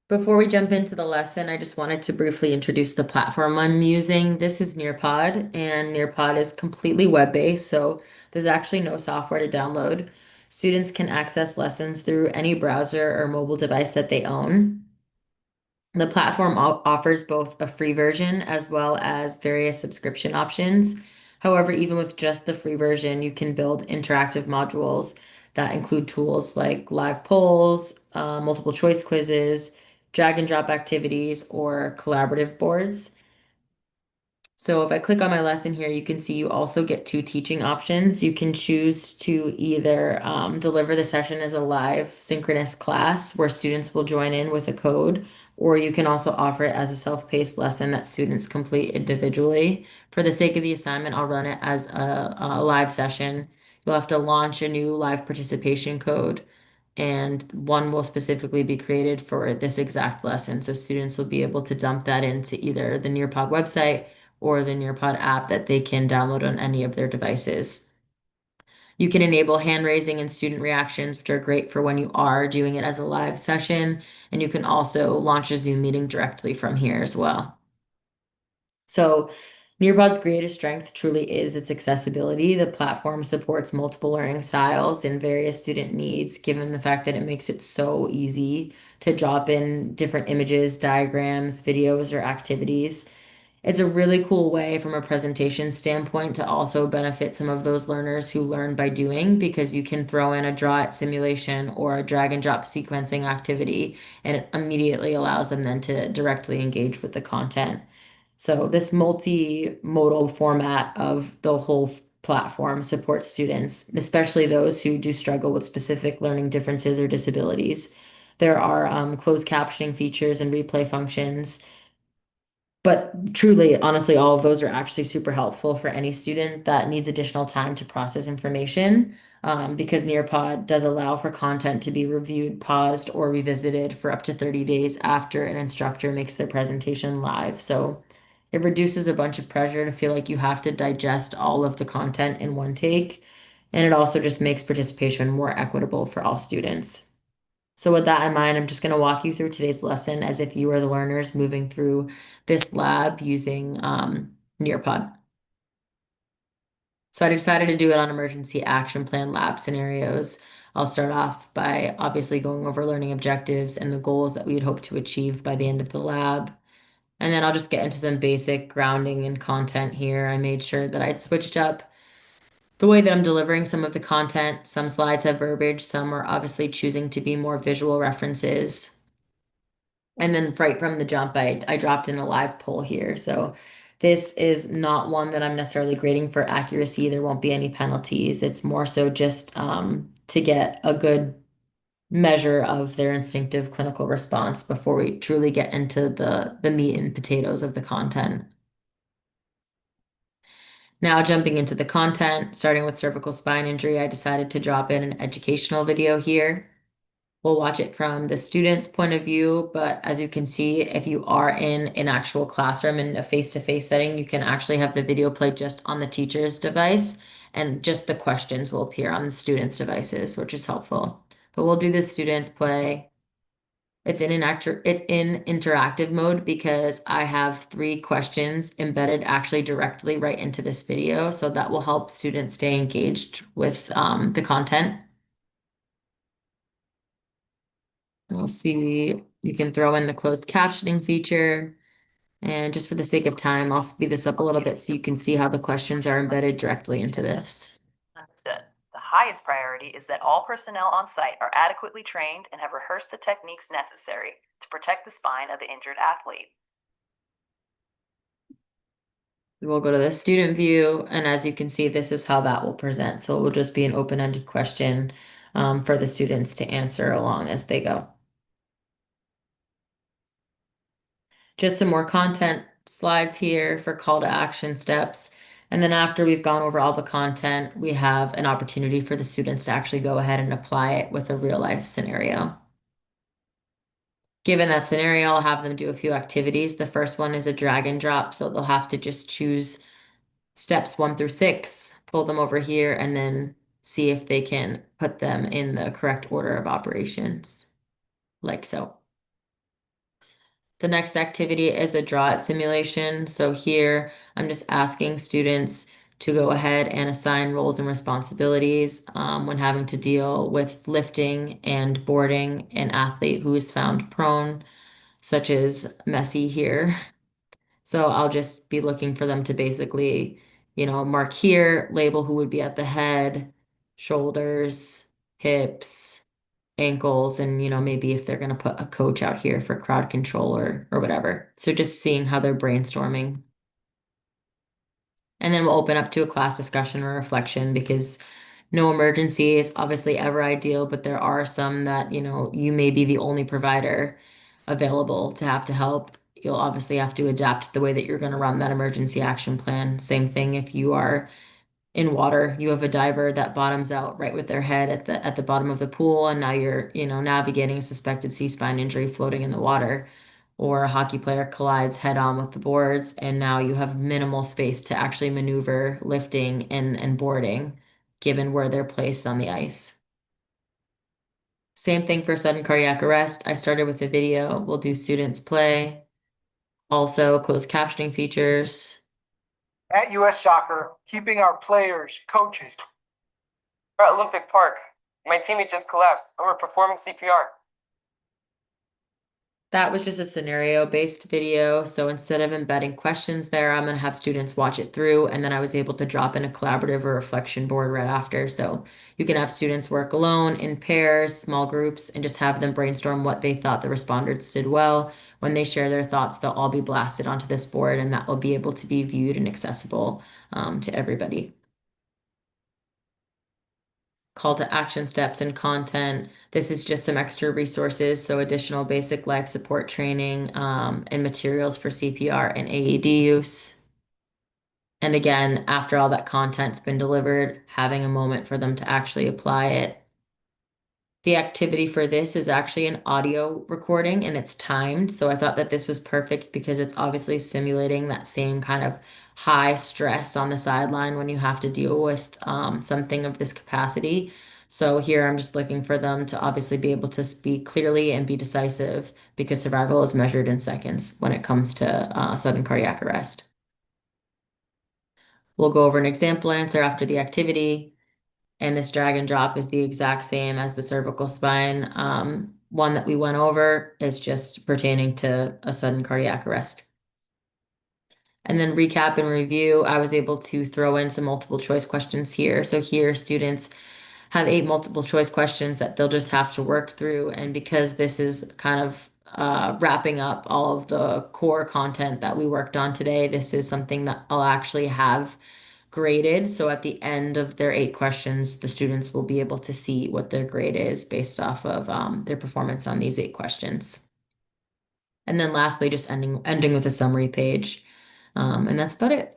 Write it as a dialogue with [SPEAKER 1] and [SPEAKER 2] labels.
[SPEAKER 1] Before we jump into the lesson, I just wanted to briefly introduce the platform I'm using. This is Nearpod, and Nearpod is completely web-based, so there's actually no software to download. Students can access lessons through any browser or mobile device that they own. The platform offers both a free version as well as various subscription options. However, even with just the free version, you can build interactive modules that include tools like live polls, multiple choice quizzes, drag and drop activities, or collaborative boards. So if I click on my lesson here, you can see you also get two teaching options. You can choose to either deliver the session as a live synchronous class where students will join in with a code, or you can also offer it as a self-paced lesson that students complete individually. For the sake of the assignment, I'll run it as a live session. You'll have to launch a new live participation code, and one will specifically be created for this exact lesson. So students will be able to dump that into either the Nearpod website or the Nearpod app that they can download on any of their devices. You can enable hand raising and student reactions, which are great for when you are doing it as a live session. And you can also launch a Zoom meeting directly from here as well. So Nearpod's greatest strength truly is its accessibility. The platform supports multiple learning styles and various student needs, given the fact that it makes it so easy to drop in different images, diagrams, videos, or activities. It's a really cool way from a presentation standpoint to also benefit some of those learners who learn by doing because you can throw in a draw it simulation or a drag and drop sequencing activity and it immediately allows them then to directly engage with the content. So this multimodal format of the whole platform supports students, especially those who do struggle with specific learning differences or disabilities. There are closed captioning features and replay functions. But truly, honestly, all of those are actually super helpful for any student that needs additional time to process information, because Nearpod does allow for content to be reviewed, paused, or revisited for up to 30 days after an instructor makes their presentation live. So it reduces a bunch of pressure to feel like you have to digest all of the content in one take. And it also just makes participation more equitable for all students. So with that in mind, I'm just going to walk you through today's lesson as if you were the learners moving through this lab using Nearpod. So I decided to do it on emergency action plan lab scenarios. I'll start off by obviously going over learning objectives and the goals that we'd hope to achieve by the end of the lab. And then I'll just get into some basic grounding and content here. I made sure that I'd switched up the way that I'm delivering some of the content. Some slides have verbiage, some are obviously choosing to be more visual references. And then right from the jump, I dropped in a live poll here. So this is not one that I'm necessarily grading for accuracy. There won't be any penalties. It's more so just to get a good measure of their instinctive clinical response before we truly get into the meat and potatoes of the content. Now, jumping into the content, starting with cervical spine injury, I decided to drop in an educational video here. We'll watch it from the student's point of view, but as you can see, if you are in an actual classroom in a face-to-face setting, you can actually have the video play just on the teacher's device, and just the questions will appear on the student's devices, which is helpful. But we'll do the student's play. It's in interactive mode because I have three questions embedded actually directly right into this video, so that will help students stay engaged with the content. We'll see, you can throw in the closed captioning feature. And just for the sake of time, I'll speed this up a little bit so you can see how the questions are embedded directly into this.
[SPEAKER 2] Understood. The highest priority is that all personnel on site are adequately trained and have rehearsed the techniques necessary to protect the spine of the injured athlete.
[SPEAKER 1] We'll go to the student view, and as you can see, this is how that will present. So it will just be an open-ended question for the students to answer along as they go. Just some more content slides here for call to action steps. And then after we've gone over all the content, we have an opportunity for the students to actually go ahead and apply it with a real life scenario. Given that scenario, I'll have them do a few activities. The first one is a drag and drop, so they'll have to just choose steps 1 through 6, pull them over here, and then see if they can put them in the correct order of operations, like so. The next activity is a draw it simulation. So here I'm just asking students to go ahead and assign roles and responsibilities when having to deal with lifting and boarding an athlete who is found prone, such as Messi here. So I'll just be looking for them to basically, mark here, label who would be at the head, shoulders, hips, ankles, and maybe if they're going to put a coach out here for crowd control or whatever. So just seeing how they're brainstorming. And then we'll open up to a class discussion or reflection because no emergency is obviously ever ideal, but there are some that, you may be the only provider available to have to help. You'll obviously have to adapt the way that you're going to run that emergency action plan. Same thing if you are in water, you have a diver that bottoms out right with their head at the bottom of the pool, and now you're, navigating a suspected C-spine injury floating in the water. Or a hockey player collides head on with the boards, and now you have minimal space to actually maneuver lifting and boarding, given where they're placed on the ice. Same thing for sudden cardiac arrest. I started with a video. We'll do students play. Also, closed captioning features.
[SPEAKER 3] At US Soccer, keeping our players, coaches.
[SPEAKER 4] We're at Olympic Park. My teammate just collapsed and we're performing CPR.
[SPEAKER 1] That was just a scenario-based video. So instead of embedding questions there, I'm going to have students watch it through, and then I was able to drop in a collaborative or reflection board right after. So you can have students work alone, in pairs, small groups, and just have them brainstorm what they thought the respondents did well. When they share their thoughts, they'll all be blasted onto this board, and that will be able to be viewed and accessible to everybody. Call to action steps and content. This is just some extra resources, so additional basic life support training and materials for CPR and AED use. And again, after all that content's been delivered, having a moment for them to actually apply it. The activity for this is actually an audio recording and it's timed. So I thought that this was perfect because it's obviously simulating that same kind of high stress on the sideline when you have to deal with something of this capacity. So here I'm just looking for them to obviously be able to speak clearly and be decisive because survival is measured in seconds when it comes to sudden cardiac arrest. We'll go over an example answer after the activity. And this drag and drop is the exact same as the cervical spine one that we went over. It's just pertaining to a sudden cardiac arrest. And then recap and review, I was able to throw in some multiple choice questions here. So here students have 8 multiple choice questions that they'll just have to work through. And because this is kind of wrapping up all of the core content that we worked on today, this is something that I'll actually have graded. So at the end of their 8 questions, the students will be able to see what their grade is based off of their performance on these 8 questions. And then lastly, just ending with a summary page. And that's about it.